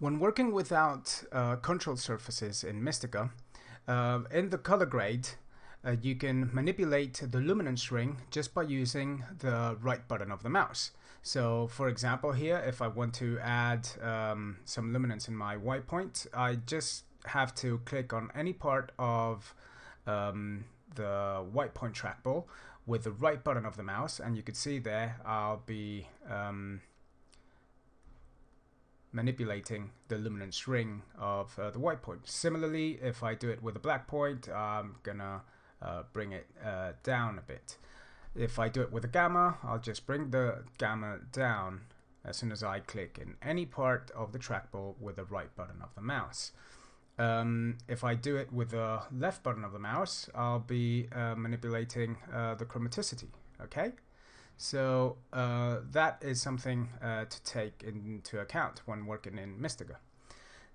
When working without control surfaces in Mistika, in the color grade, you can manipulate the luminance ring just by using the right button of the mouse. So for example here, if I want to add some luminance in my white point, I just have to click on any part of the white point trackball with the right button of the mouse, and you can see there I'll be manipulating the luminance ring of the white point. Similarly, if I do it with a black point, I'm gonna bring it down a bit. If I do it with a gamma, I'll just bring the gamma down as soon as I click in any part of the trackball with the right button of the mouse. If I do it with the left button of the mouse, I'll be manipulating the chromaticity. Okay? So that is something to take into account when working in Mistika.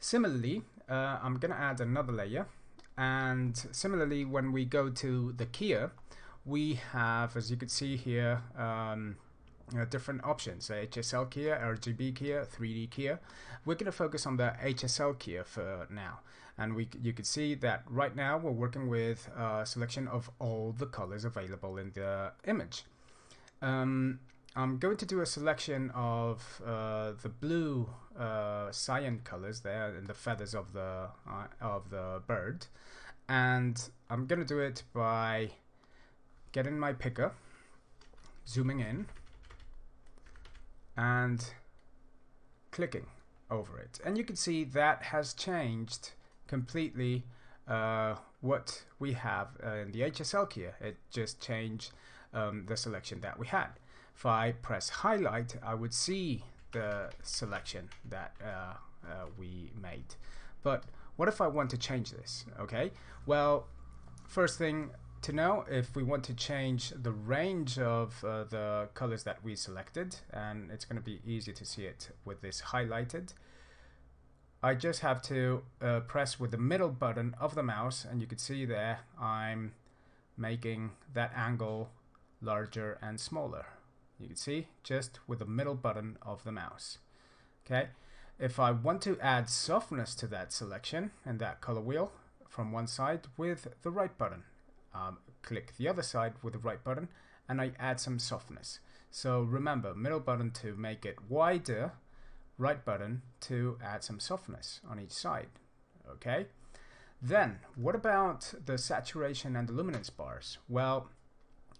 Similarly, I'm going to add another layer, and similarly when we go to the keyer, we have, as you can see here, different options: HSL keyer, RGB keyer, 3D keyer. We're going to focus on the HSL keyer for now, and you can see that right now we're working with a selection of all the colors available in the image. I'm going to do a selection of the blue cyan colors there in the feathers of the bird, and I'm going to do it by getting my picker, zooming in, and clicking over it, and you can see that has changed completely what we have in the HSL keyer. It just changed the selection that we had. If I press highlight, I would see the selection that we made. But what if I want to change this? Okay, well, first thing to know, if we want to change the range of the colors that we selected, and it's going to be easy to see it with this highlighted, I just have to press with the middle button of the mouse, and you can see there I'm making that angle larger and smaller. You can see just with the middle button of the mouse. Okay, if I want to add softness to that selection and that color wheel from one side with the right button, click the other side with the right button and I add some softness. So remember, middle button to make it wider, right button to add some softness on each side. Okay, then what about the saturation and the luminance bars? Well,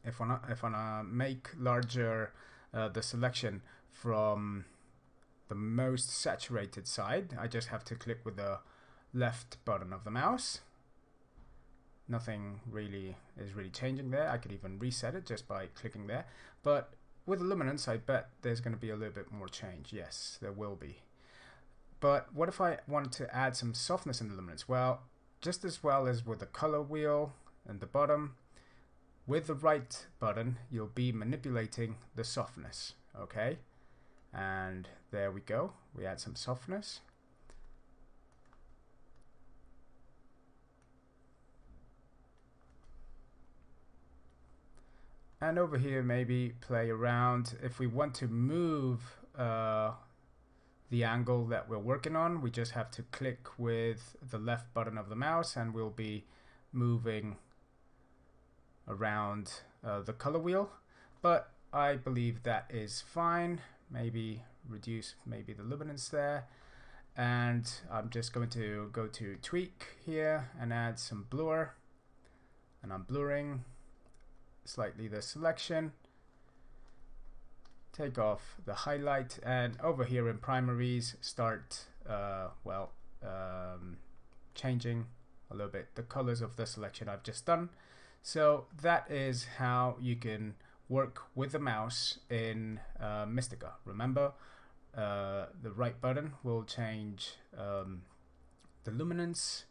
if I wanna make larger the selection from the most saturated side, I just have to click with the left button of the mouse. Nothing really is changing there. I could even reset it just by clicking there. But with the luminance, I bet there's going to be a little bit more change. Yes, there will be. But what if I wanted to add some softness in the luminance? Well, just as well as with the color wheel and the bottom, with the right button, you'll be manipulating the softness. Okay, and there we go. We add some softness. And over here, maybe play around. If we want to move the angle that we're working on, we just have to click with the left button of the mouse and we'll be moving around the color wheel. But I believe that is fine. Maybe reduce maybe the luminance there. And I'm just going to go to tweak here and add some blur. And I'm blurring slightly the selection, take off the highlight, and over here in primaries start changing a little bit the colors of the selection I've just done. So that is how you can work with the mouse in Mistika. Remember, the right button will change the luminance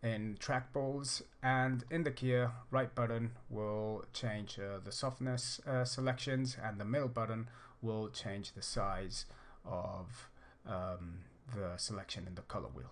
in trackballs, and in the keyer, right button will change the softness selections, and the middle button will change the size of the selection in the color wheel.